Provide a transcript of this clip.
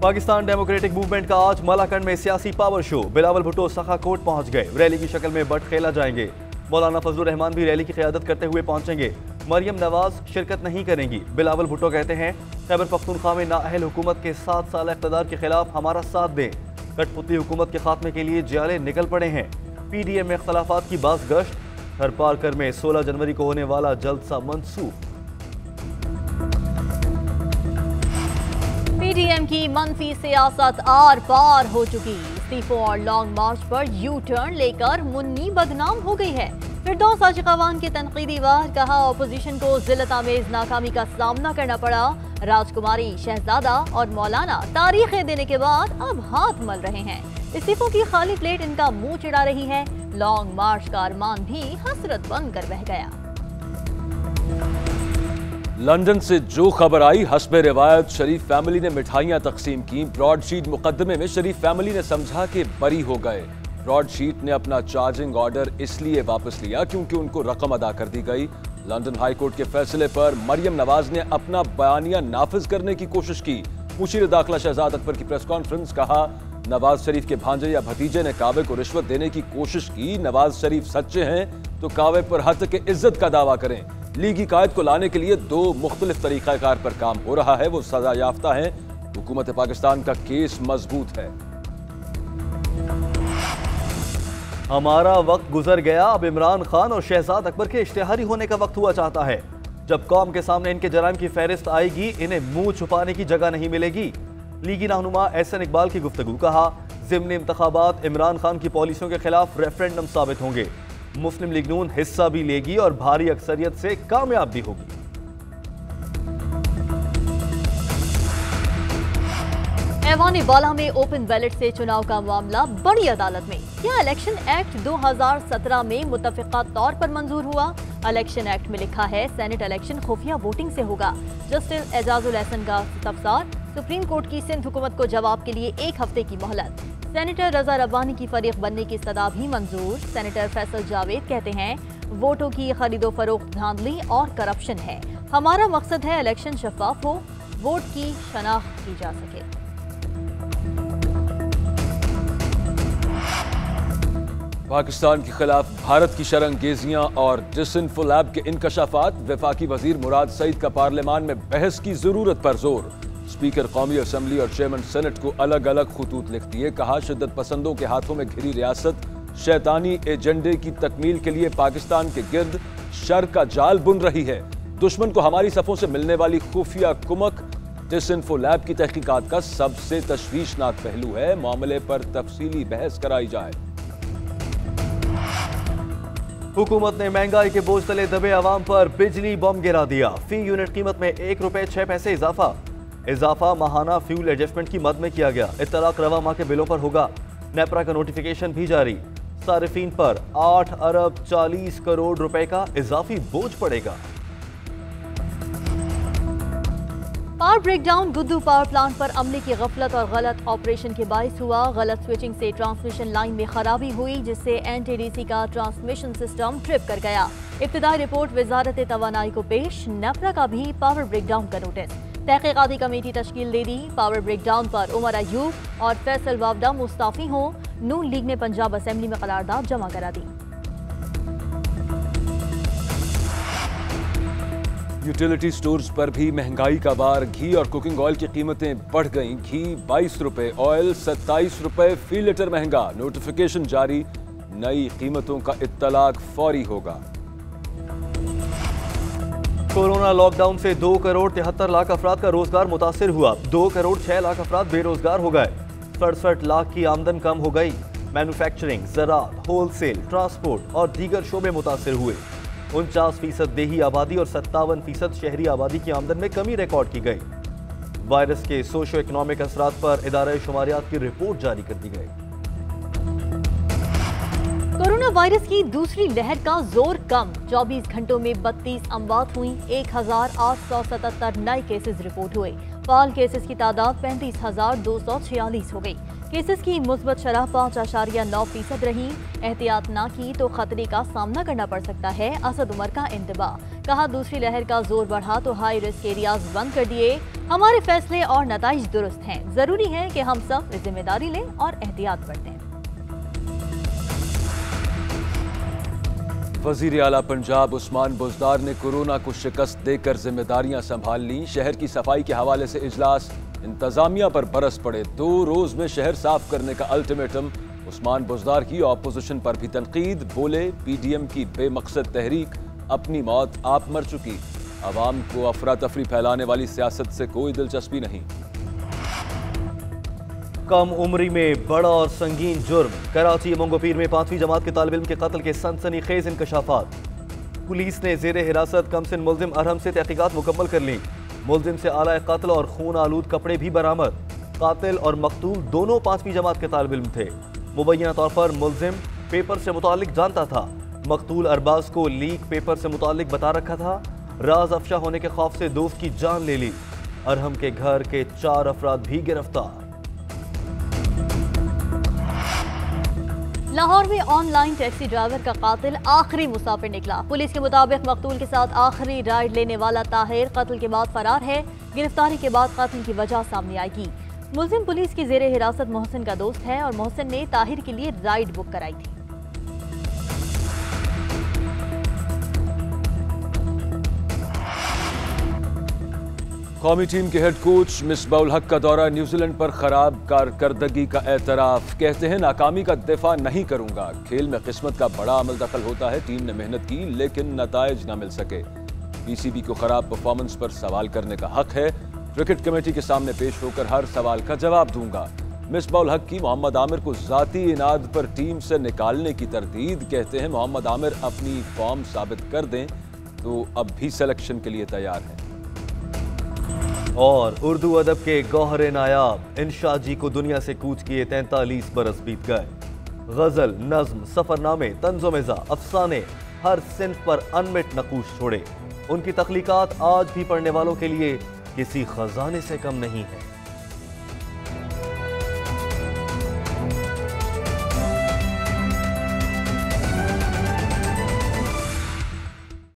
Pakistan democratic movement का आज मलाकंड में सियासी पावर शो। बिलावल भुट्टो सखा कोट पहुंच गए। रैली की शक्ल में बट खेला जाएंगे। मौलाना फजलुर रहमान भी रैली की क़यादत करते हुए पहुंचेंगे। मरियम नवाज शिरकत नहीं करेंगी। बिलावल भुट्टो कहते हैं, खैबर पख्तूनख्वा में नाअहल हुकूमत के 7 साल इक़्तिदार के खिलाफ हमारा साथ दें। कठपुतली हुकूमत के खात्मे के लिए जियाले निकल पड़े हैं। PDM में इख्तलाफात की बाज़ गश्त। हर पारकर में 16 जनवरी को होने वाला जलसा मंसूख। PDM की मनफी सियासत आर पार हो चुकी। इस्तीफों और लॉन्ग मार्च पर यू टर्न लेकर मुन्नी बदनाम हो गई है। फिरदौस आशिकावान के तनकीदी वार कहा, ऑपोजिशन को जिल्लत आमेज नाकामी का सामना करना पड़ा। राजकुमारी, शहजादा और मौलाना तारीखें देने के बाद अब हाथ मल रहे हैं। इस्तीफों की खाली प्लेट इनका मुंह चिढ़ा रही है। लॉन्ग मार्च का अरमान भी हसरत बनकर बह गया। लंदन से जो खबर आई, हस्बे रिवायत शरीफ फैमिली ने मिठाइयां तकसीम की। ब्रॉडशीट मुकदमे में शरीफ फैमिली ने समझा कि बरी हो गए। ब्रॉडशीट ने अपना चार्जिंग ऑर्डर इसलिए वापस लिया क्योंकि उनको रकम अदा कर दी गई। लंदन हाई कोर्ट के फैसले पर मरियम नवाज ने अपना बयानिया नाफिज करने की कोशिश की। मुशीर दाखिला शहजाद अकबर की प्रेस कॉन्फ्रेंस। कहा, नवाज शरीफ के भांजे या भतीजे ने कावे को रिश्वत देने की कोशिश की। नवाज शरीफ सच्चे हैं तो कावे पर हद के इज्जत का दावा करें। लीगी कायद को लाने के लिए 2 मुख्तलिफ तरीकाकार पर काम हो रहा है। वो सजा याफ्ता है। हुकूमत पाकिस्तान का केस मजबूत है। हमारा वक्त गुजर गया, अब इमरान खान और शहजाद अकबर के इश्तिहारी होने का वक्त हुआ चाहता है। जब कौम के सामने इनके जराइम की फहरिस्त आएगी, इन्हें मुंह छुपाने की जगह नहीं मिलेगी। लीगी रहनुमा एहसन इकबाल की गुफ्तगू। कहा, ज़िमनी इंतखाबात इमरान खान की पॉलिसियों के खिलाफ रेफरेंडम साबित होंगे। मुस्लिम लीग नून हिस्सा भी लेगी और भारी अक्सरियत से कामयाब भी होगी। ऐवान बाला में ओपन बैलेट से चुनाव का मामला बड़ी अदालत में। क्या इलेक्शन एक्ट 2017 में मुत्तफिका तौर पर मंजूर हुआ? इलेक्शन एक्ट में लिखा है, सेनेट इलेक्शन खुफिया वोटिंग से होगा। जस्टिस एजाजुल एहसन का इस्तफसार। सुप्रीम कोर्ट की सिंध हुकूमत को जवाब के लिए 1 हफ्ते की मोहलत। सेनेटर रजा रब्बानी की फरीक बनने की सदा भी मंजूर। सेनेटर फैसल जावेद कहते हैं, वोटों की खरीदो फरोख्त धांधली और करप्शन है। हमारा मकसद है इलेक्शन शफाफ हो, वोट की शनाख्त की जा सके। पाकिस्तान के खिलाफ भारत की शरंगेजियां और डिसइंफोलैब के इंकशाफात। वफाकी वजीर मुराद सईद का पार्लियामान में बहस की जरूरत पर जोर। स्पीकर कौमी असम्बली और चेयरमैन सेनेट को अलग अलग खुतूत लिख दिए। कहा, शिद्दत पसंदों के हाथों में घिरी रियासत शैतानी एजेंडे की तकमील के लिए पाकिस्तान के गिर्द शर का जाल बुन रही है। दुश्मन को हमारी सफों से मिलने वाली खुफिया कुमक डिसइंफोलैब की तहकीकात का सबसे तशवीशनाक पहलू है। मामले पर तफसीली बहस कराई जाए। हुकूमत ने महंगाई के बोझ तले दबे अवाम पर बिजली बम गिरा दिया। फी यूनिट कीमत में ₹1.06 इजाफा माहाना फ्यूल एडजस्टमेंट की मद में किया गया। इत्तलाक रवा माह के बिलों पर होगा। नेपरा का नोटिफिकेशन भी जारी। सारिफीन पर 8 अरब 40 करोड़ रुपए का इजाफी बोझ पड़ेगा। पावर ब्रेकडाउन गुद्दू पावर प्लांट पर अमले की गफलत और गलत ऑपरेशन के बायस हुआ। गलत स्विचिंग से ट्रांसमिशन लाइन में खराबी हुई, जिससे NTDC का ट्रांसमिशन सिस्टम ट्रिप कर गया। इब्तिदाई रिपोर्ट वजारत तवानाई को पेश। नेपरा का भी पावर ब्रेकडाउन का नोटिस। तहकीकाती कमेटी तश्कील दे दी। पावर ब्रेकडाउन पर उमर अयूब और फैसल वावडा मुस्ताफी हों। नून लीग ने पंजाब असेंबली में करारदाद जमा करा दी। यूटिलिटी स्टोर्स पर भी महंगाई का बार। घी और कुकिंग ऑयल की कीमतें बढ़ गईं। घी 22 रुपए, ऑयल 27 रुपए फी लीटर महंगा। नोटिफिकेशन जारी। नई कीमतों का इत्तलाक फौरी होगा। कोरोना लॉकडाउन से 2 करोड़ 73 लाख अफराद का रोजगार मुतासिर हुआ। 2 करोड़ 6 लाख अफराद बेरोजगार हो गए। 67 लाख की आमदन कम हो गई। मैन्युफैक्चरिंग, ज़राअत, होलसेल, ट्रांसपोर्ट और दीगर शोबे मुतासिर हुए। 49% देही आबादी और 57% शहरी आबादी की आमदन में कमी रिकॉर्ड की गई। वायरस के सोशो इकोनॉमिक असरात पर इदारा शुमारियात की रिपोर्ट जारी कर दी गई। कोरोना वायरस की दूसरी लहर का जोर कम। 24 घंटों में 32 अमवात हुई। 1877 नए केसेस रिपोर्ट हुए। फाल केसेस की तादाद 35,246 हो गई। केसेस की मुस्बत शरह 5.9% रही। एहतियात ना की तो खतरे का सामना करना पड़ सकता है। असद उमर का इंतबाह, कहा दूसरी लहर का जोर बढ़ा तो हाई रिस्क एरियाज बंद कर दिए। हमारे फैसले और नताइज दुरुस्त हैं। जरूरी है कि हम सब जिम्मेदारी लें और एहतियात बरतें। वजीर आला पंजाब उस्मान बुज़दार ने कोरोना को शिकस्त देकर जिम्मेदारियां संभाल लीं। शहर की सफाई के हवाले से इजलास, इंतजामिया पर बरस पड़े। 2 रोज में शहर साफ करने का अल्टीमेटम। उस्मान बुज़दार की ऑपोजिशन पर भी तनकीद, बोले पीडीएम की बेमकसद तहरीक अपनी मौत आप मर चुकी। अवाम को अफरा तफरी फैलाने वाली सियासत से कोई दिलचस्पी नहीं। कम उम्री में बड़ा और संगीन जुर्म, कराची मंगोपीर में 5वीं जमात के तालिब इल्म के कत्ल के सनसनीखेज इंकशाफात। पुलिस ने जेर हिरासत कमसिन मुल्जिम अरहम से तहकीकात मुकम्मल कर ली। मुल्जिम से आला कत्ल और खून आलूद कपड़े भी बरामद। कातिल और मकतूल दोनों 5वीं जमात के तालिब इल्म थे। मुबैना तौर पर मुल्जिम पेपर से मुतालिक जानता था, मकतूल अरबाज को लीक पेपर से मुतालिक बता रखा था। राज अफशा होने के खौफ से दोस्त की जान ले ली। अरहम के घर के 4 अफराद भी गिरफ्तार। लाहौर में ऑनलाइन टैक्सी ड्राइवर का कातिल आखिरी मुसाफिर निकला। पुलिस के मुताबिक मकतूल के साथ आखिरी राइड लेने वाला ताहिर कत्ल के बाद फरार है। गिरफ्तारी के बाद कत्ल की वजह सामने आएगी। मुल्जिम पुलिस की जेर हिरासत मोहसिन का दोस्त है और मोहसिन ने ताहिर के लिए राइड बुक कराई थी। कौमी टीम के हेड कोच मिसबाउल हक का दौरा, न्यूजीलैंड पर खराब कारकर्दगी का एतराफ। कहते हैं नाकामी का दिफा नहीं करूंगा। खेल में किस्मत का बड़ा अमल दखल होता है। टीम ने मेहनत की लेकिन नताइज न मिल सके। पीसीबी को खराब परफॉर्मेंस पर सवाल करने का हक है। क्रिकेट कमेटी के सामने पेश होकर हर सवाल का जवाब दूंगा। मिसबाउल हक की मोहम्मद आमिर को जाती इनाद पर टीम से निकालने की तरदीद। कहते हैं मोहम्मद आमिर अपनी फॉर्म साबित कर दें तो अब भी सिलेक्शन के लिए तैयार है। और उर्दू अदब के गौहरे नायाब इंशा जी को दुनिया से कूच किए 43 बरस बीत गए। गजल, नज्म, सफरनामे, तंज़ो-मिज़ा, अफसाने हर सिन्फ पर अनमिट नकूश छोड़े। उनकी तख्लीकात आज भी पढ़ने वालों के लिए किसी खजाने से कम नहीं है।